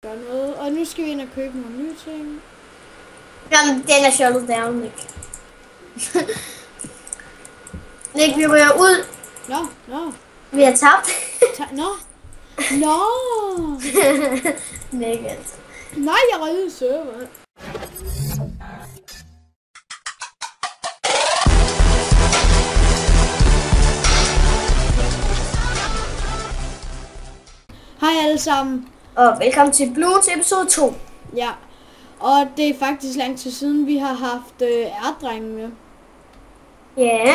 Gør noget. Og nu skal vi ind og købe nogle nye ting. Jamen, den er shuttled down, Nick. Nick, vi ryger ud. Nå. Vi har tabt. Nå. Nick, altså. Nej, jeg røg ud i server. Hej alle sammen. Og velkommen til Bloons episode 2. Ja, og det er faktisk lang tid siden, vi har haft R-drengen med. Ja.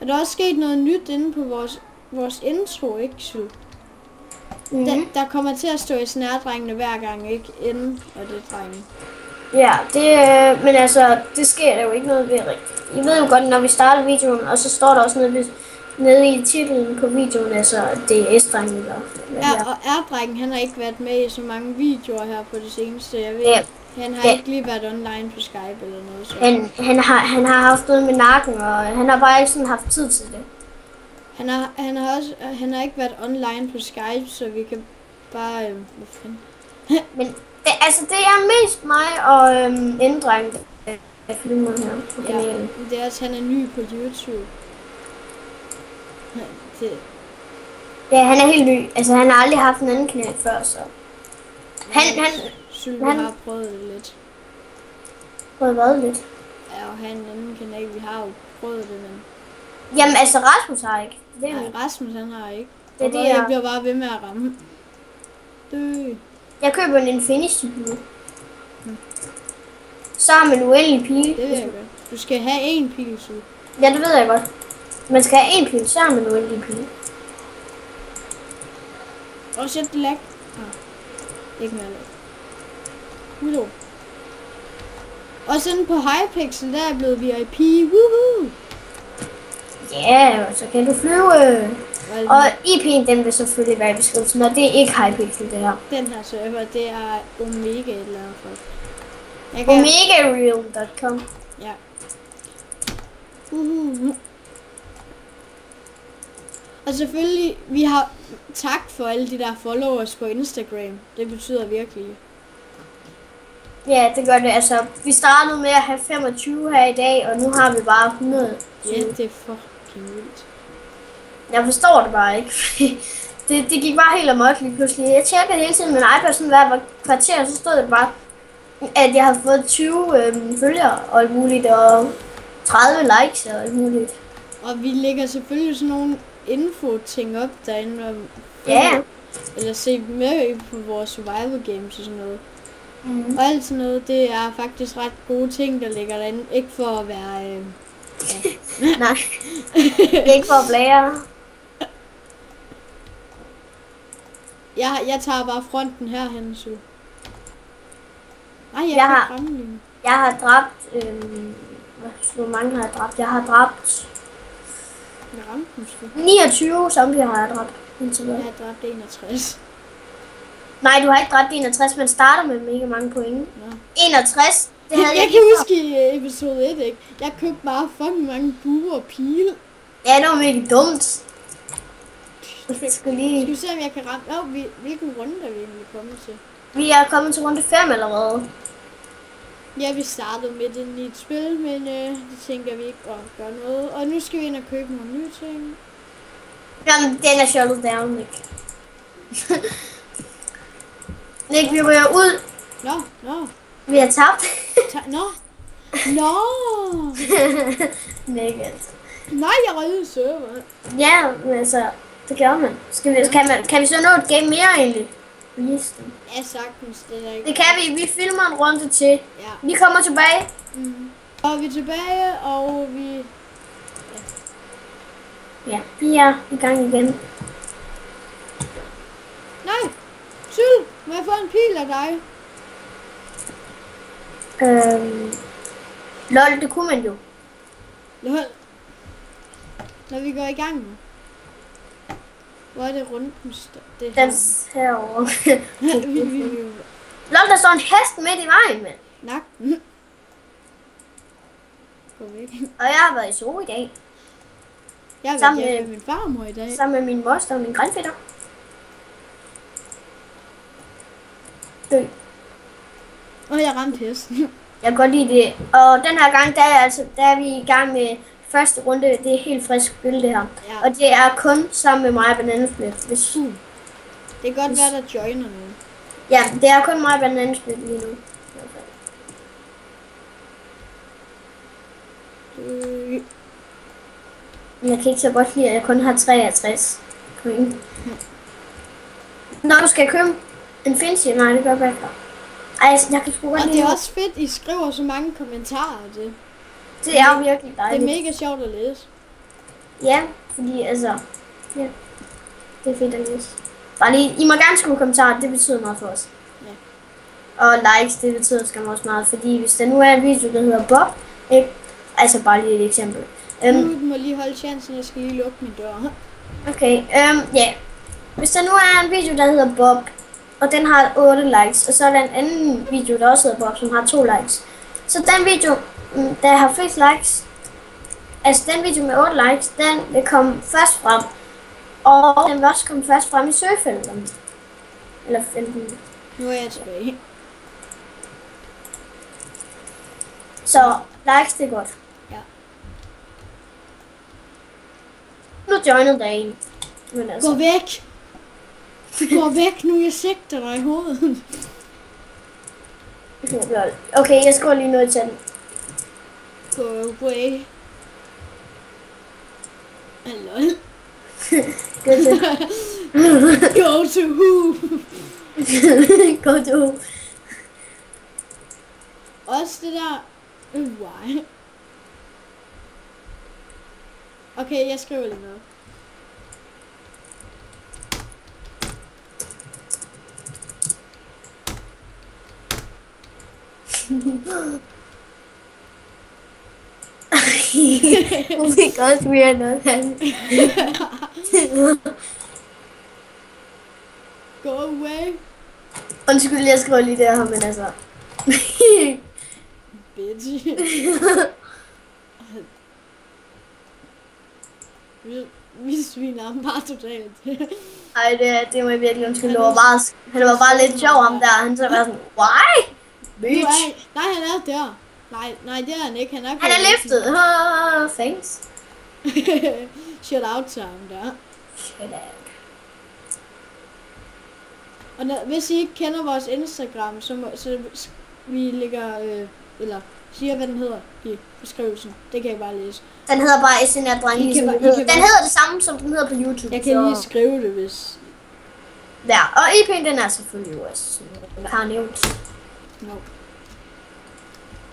Og der er også sket noget nyt inde på vores intro, ikke, Syl? Der kommer til at stå i R-drengene hver gang, ikke? Inden, og det er drengen. Ja, men altså, det sker der jo ikke noget ved rigtigt. I ved jo godt, når vi starter videoen, og så står der også nede i titlen på videoen, altså det er S-drengen. Ja, og R-drengen, han har ikke været med i så mange videoer her på det seneste. Jeg ved, han har ikke lige været online på Skype eller noget. Så. Han har haft noget med nakken, og han har bare ikke sådan haft tid til det. Han har ikke været online på Skype, så vi kan bare... hvad fanden? Men det er mest mig og N-drengen, der filmer her på kanalen. Ja, det er også, han er ny på YouTube. Ja, han er helt ny. Altså, han har aldrig haft en anden kanal før, så... Vi har prøvet det lidt. Prøvet hvad lidt? Ja, og han en anden kanal, vi har jo prøvet det, men... Jamen, altså, Rasmus har ikke. Nej, Rasmus han har ikke. Jeg bliver bare ved med at ramme. Jeg køber en Infinity Blue. Så har man en uendelig pil. Det ved jeg godt. Du skal have en pil, så. Ja, det ved jeg godt. Man skal have en pil, så har man en uendelig pil. Og sæt lag. Ikke mere lag. Udo. Og sådan på Hypixel, der er blevet VIP. Woohoo! Ja, og så kan du flyve. Og IP'en, den vil selvfølgelig være i beskrivelsen, og det er ikke Hypixel, det her. Den her server, det er Omega et eller andet. OmegaReal.com. Ja. Og selvfølgelig, vi har tak for alle de der followers på Instagram. Det betyder virkelig. Ja, det gør det. Altså, vi startede med at have 25 her i dag, og nu har vi bare 100. Ja, det er fucking vildt. Jeg forstår det bare ikke. det gik bare helt amok lige pludselig. Jeg tjekkede hele tiden min iPad sådan hver kvarter, og så stod det bare, at jeg havde fået 20 følgere og alt muligt, og 30 likes og alt muligt. Og vi lægger selvfølgelig sådan nogle info-ting op derinde. Og eller se med på vores survival games og sådan noget. Og alt sådan noget, det er faktisk ret gode ting, der ligger derinde. Ikke for at være... Nej, ikke for at blære. Jeg tager bare fronten herhen, så. Nej, jeg har dræbt... hvor mange har jeg dræbt? Jeg har dræbt... 29 zombier har jeg dræbt. Jeg har dræbt 61. Nej, du har ikke dræbt 61, men starter med mega mange point. Ja. 61, det havde jeg kan huske i episode 1, ikke? Jeg købte bare fucking mange buer og pile. Ja, det var mega dumt. Skal vi se, om jeg kan ramme... hvilken runde er vi egentlig kommet til? Vi er kommet til runde 5 allerede. Ja, vi startede midt ind i et spil, men det tænker vi ikke at gøre noget. Og nu skal vi ind og købe nogle nye ting. Jamen, den er shuttled down, Nick. Nick, vi ryger ud. Nå. Vi har tabt. Nå. Nick, altså. Nej, jeg røg ud i server. Ja, men altså, det gør man. Kan vi så nå et game mere egentlig? Listen. Ja, sagtens. Det kan vi. Vi filmer en runde til. Ja. Vi kommer tilbage. Og vi er tilbage, og vi... Ja, vi er i gang igen. Nej! Syl, må jeg få en pil af dig? Lol, det kunne man jo. Lol. Når vi går i gang. Hvor er det rundt? Det den herovre. Lol, der står en hest midt i vejen, mand. Nak. Gå væk. Og jeg har været i zoo i dag. Jeg har været med min farmor i dag. Sammen med min moster og min grandfætter. dø. Og jeg ramte hesten. Jeg kan godt lide det. Og den her gang, der er vi i gang med første runde. Det er helt frisk spil, det her. Ja. Og det er kun sammen med mig og Bananasplit. Hvis... Det kan godt være, der joiner nu. Ja, det er kun mig og Bananasplit lige nu. Jeg kan ikke så godt lide, at jeg kun har 63 point. Når du skal købe en Finchi, nej, det gør jeg ikke. Ej, jeg kan sgu godt lide. Og det er også fedt, I skriver så mange kommentarer til. Det er virkelig dejligt. Det er mega sjovt at læse. Ja, fordi altså, ja, det er fedt at læse. Bare lige, I må gerne skrive kommentarer, det betyder meget for os. Ja. Og likes, det betyder skam også meget, fordi hvis der nu er en video, der hedder Bob, ikke? Altså bare lige et eksempel. Du må lige holde chancen, jeg skal lige lukke min dør. Okay, ja. Hvis der nu er en video, der hedder Bob, og den har 8 likes, og så er der en anden video, der også hedder Bob, som har 2 likes. Så den video, der har flest likes, altså den video med 8 likes, den vil komme først frem. Og den vil også komme først frem i søgefelterne. Eller feltene. Nu er jeg tilbage. Så likes, det er godt. Ja. Nu joiner der en. Men altså. Gå væk! Gå væk nu, jeg sigter dig i hovedet. Okay, jeg skriver lige noget til den. Go away. Hallo. Go to who? Go to who? Også det der... Why? Okay, jeg skriver lige noget. Oh my god, we are not happy. Go away. Undskyld, jeg skriver lige der, men altså. Bitch. Vi sviner ham bare totalt. Ej, det må jeg virkelig undskylde. Han var bare lidt sjov, ham der. Han så var sådan, why? Bitch. Nej, han er der. Nej, det er han ikke. Han er liftet. Thanks. Shout out til ham der. Shout out. Og hvis I ikke kender vores Instagram, så vi lægger, eller siger, hvad den hedder i beskrivelsen. Det kan jeg bare læse. Den hedder bare SNR Drenge. Den hedder det samme, som den hedder på YouTube. Jeg kan lige skrive det, hvis... Ja, og IP'en, den er selvfølgelig også, som jeg har nævnt. No.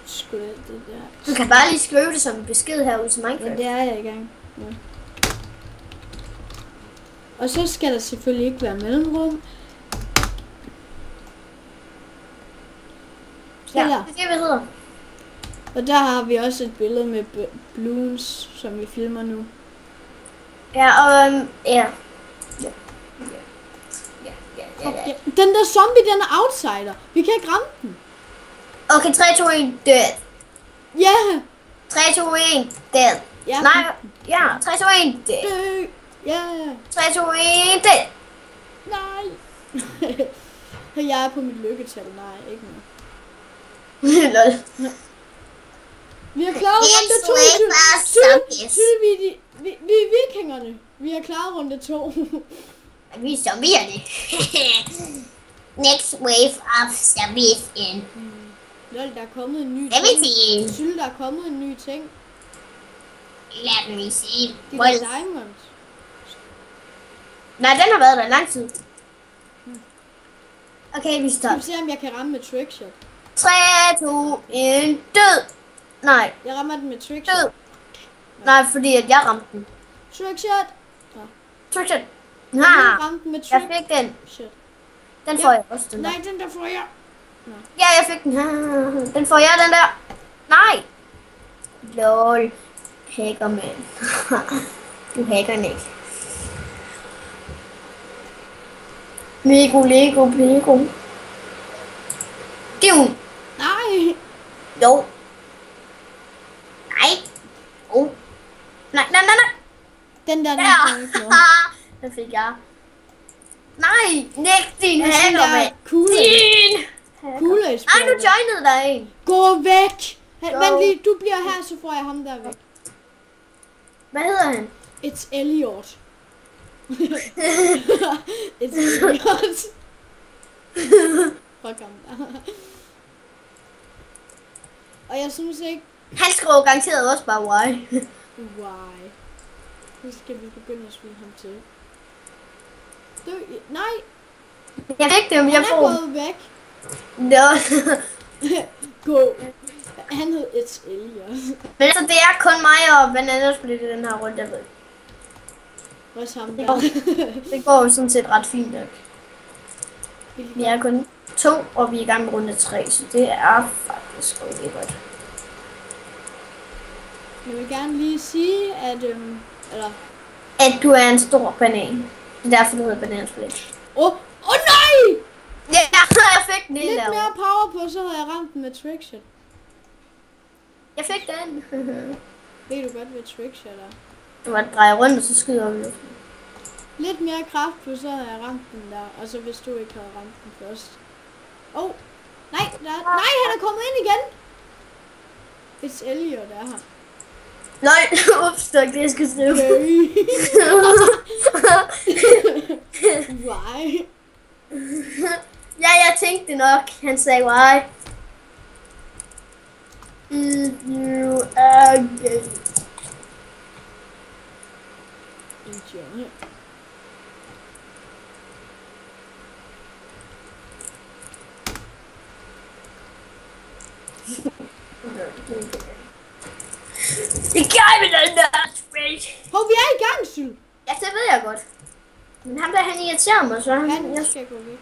Sgu det der. Du kan bare lige skrive det som en besked herude til Minecraft. Ja, det er jeg i gang. Ja. Og så skal der selvfølgelig ikke være mellemrum. Ja, det er det, vi hedder. Og der har vi også et billede med balloons, som vi filmer nu. Ja, og ja. Den der zombie, den er outsider. Vi kan ikke ramme den. Okay, 3, 2, 1, dead. Ja. 3, 2, 1, dead. Ja. Nej, ja, 3, 2, 1, dead. Ja. 3, 2, 1, dead. Nej. Jeg er på mit lykketal. Nej, ikke nu. Lol. Vi er klaret runde 2. Vi er vikingerne. Vi er klaret runde 2. Vi er zombierne. Next wave of zombies in. Lol, der er kommet en ny ting. Syl, der er kommet en ny ting. Lad me see. Det er diamonds. Nej, den har været der lang tid. Okay, vi stopper. Skal vi se, om jeg kan ramme med trickshot. 3, 2, 1, død. Nej. Jeg rammer den med trickshot. Død. Nej, fordi at jeg ramte den. Trickshot. Trickshot. Jeg ramte den med trickshot. Jeg fik den. Den får jeg også, den der. Nej, den der får jeg. Ja, jeg fik den. Den får jeg, den der. Nej. Lol. Hacker, man. Du hacker den ikke. Lego. Giv. Nej. Jo. Nej. Oh. Nej. Den der. Den fik jeg. Nej, nægt din hacker, mand. Kugler i Nej, nu joinede der en. Gå væk. Vent lige, du bliver her, så får jeg ham der væk. Hvad hedder han? It's Elliot. It's Elliot. Fuck ham der. Og jeg synes ikke... Han skrev garanteret også bare why. Why? Nu skal vi begynde at spille ham til. Nej! Jeg fik det, men jeg får... Han er gået væk. Nå. Gå. Han hed It's Elliot. Men altså, det er kun mig og Banana Split i den her runde, jeg ved. Også ham der. Det går jo sådan set ret fint nok. Vi er kun 2, og vi er i gang med runde 3, så det er faktisk rigtig godt. Jeg vil gerne lige sige, at at du er en stor banan. Det er derfor, du hedder Banana Split. Åh nej! Ja, jeg fik den lidt mere power på, så havde jeg ramt den med trickshot. Jeg fik den. Ved du godt, hvad trickshot er? Du var dreje rundt, og så skyder vi luften. Lidt mere kraft på, så havde jeg ramt den der. Og så hvis du ikke havde ramt den først. Nej, nej, han er kommet ind igen. It's Elliot er her. Nej, ups, det var ikke det, jeg skulle skrive. Why? Ja, jeg tænkte nok. Han sagde why. If you are gay. Enjoy. Det gør vi den der space. Vi er i gang, Syl. Ja, det ved jeg godt. Men ham der, han irriterer mig, så han skal gå væk.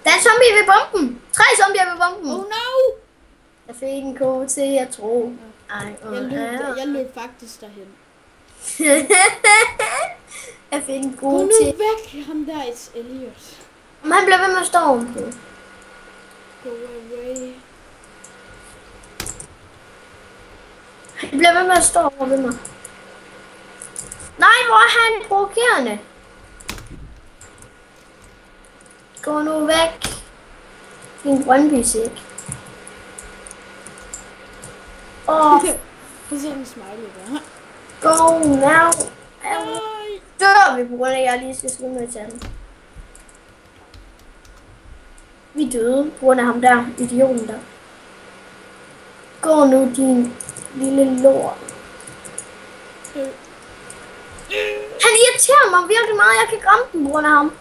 Der er en zombie ved bomben. 3 zombier ved bomben. Oh no! Jeg fik en kode til, jeg tror. Jeg løb faktisk derhen. Jeg fik en kode til. Gå nu væk, ham der It's Elliot. Men han bliver ved med at stå ovenpå. Go away. Han bliver ved med at stå over ved mig. Nej, hvor er han provokerende. Gå nu væk. Din Brøndby-sæk. Det er sådan en smiley der. Go now. Dør vi på grund af, at jeg lige skal skynde mig til ham. Vi døde på grund af ham der, idioten der. Gå nu, din lille lort. Han irriterer mig virkelig meget, jeg kan ikke ramme den på grund af ham.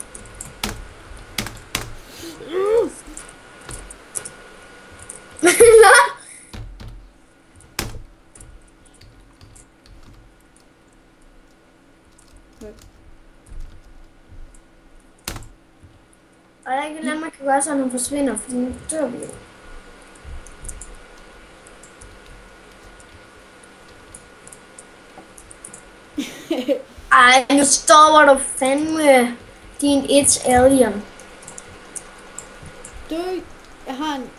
Og jeg kan lade mig gøre sådan, at han forsvinder, fordi nu dør vi jo. Ej, nu stopper du fandme din It's Alien. Jeg har en...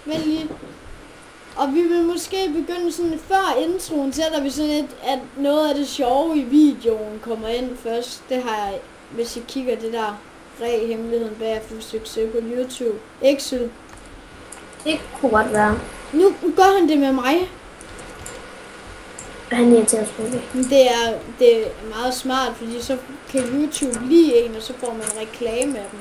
Vent lige. Og vi vil måske begynde sådan før introen, sætter vi sådan lidt, at noget af det sjove i videoen kommer ind først. Det har jeg, hvis I kigger det der hemmeligheden bag at få succes på YouTube. Excel. Det kunne godt være. Nu gør han det med mig. Han er til at spille. Det er meget smart, fordi så kan YouTube lide en, og så får man reklame af dem.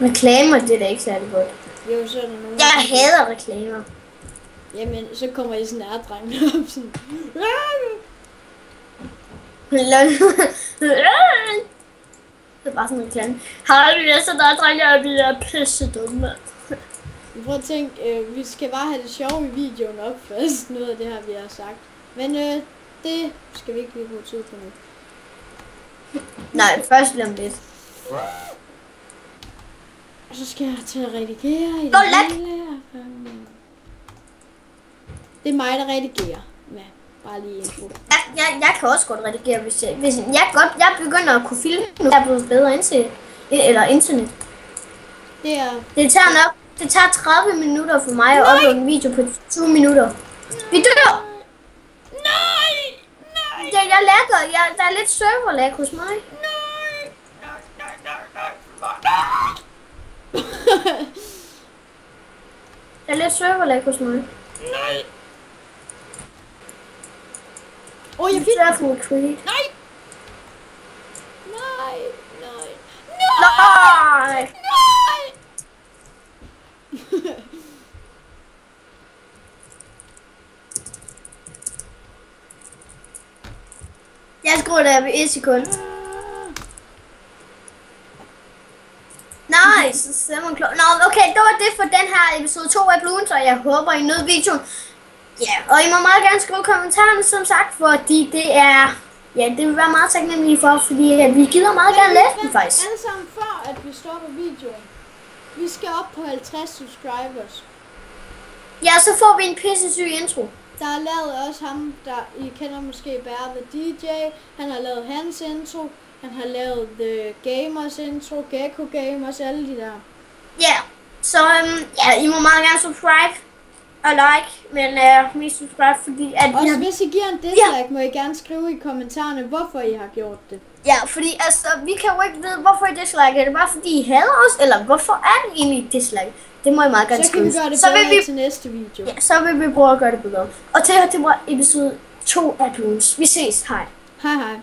Reklamer, det er da ikke særlig godt. Jo, så er der nogen... Jeg hader reklamer. Jamen, så kommer I sådan nærdrengene op sådan... Det er bare sådan en reklame. Har du lyst til dig, drenge, og vi er pisse dumme. Prøv at tænke, vi skal bare have det sjove i videoen op først, noget af det her, vi har sagt. Men det skal vi ikke lige bruge tid på nu. Nej, først lige om lidt. Og så skal jeg til at redigere i det hele. Det er mig, der redigerer. Ja, bare lige info. Jeg kan også godt redigere, hvis jeg begynder at kunne filme, nu er jeg blevet bedre internet. Det tager nok Det tager 30 minutter for mig at uploade en video på 20 minutter. Vi dør! Nej! Ja, jeg lagger. Der er lidt serverlag hos mig. Nej! Der er lidt serverlag hos mig. Nej! Jeg fik den. Nej! Nej! Nej! Nej! Nej! Jeg skruer der ved 1 sekund. Nice, så er man klar. Nå, okay, det var det for den her episode 2 af Bloons, og jeg håber, I nød videoen. Ja, og I må meget gerne skrive kommentarerne, som sagt, fordi det er... Ja, det vil være meget taknemmelige for, fordi vi gider meget gerne læse den, faktisk. Alle sammen før, at vi stopper videoen. Vi skal op på 50 subscribers. Ja, så får vi en pissesyg intro. Der er lavet også ham, der I kender måske bare The DJ. Han har lavet hans intro. Han har lavet The Gamers intro, Gecko Gamers, alle de der. Ja, så ja, I må meget gerne subscribe og like, men mest subscribe, fordi at også hvis I giver en dislike, må I gerne skrive i kommentarerne, hvorfor I har gjort det. Ja, fordi altså, vi kan jo ikke vide, hvorfor I dislike. Er det bare fordi I hader os, eller hvorfor er det egentlig dislike? Det må I meget gerne skrive. Så kan vi gøre det bedre til næste video. Ja, så vil vi prøve at gøre det bedre. Og det her, det var episode 2 af Bloons. Vi ses, hej. Hej hej.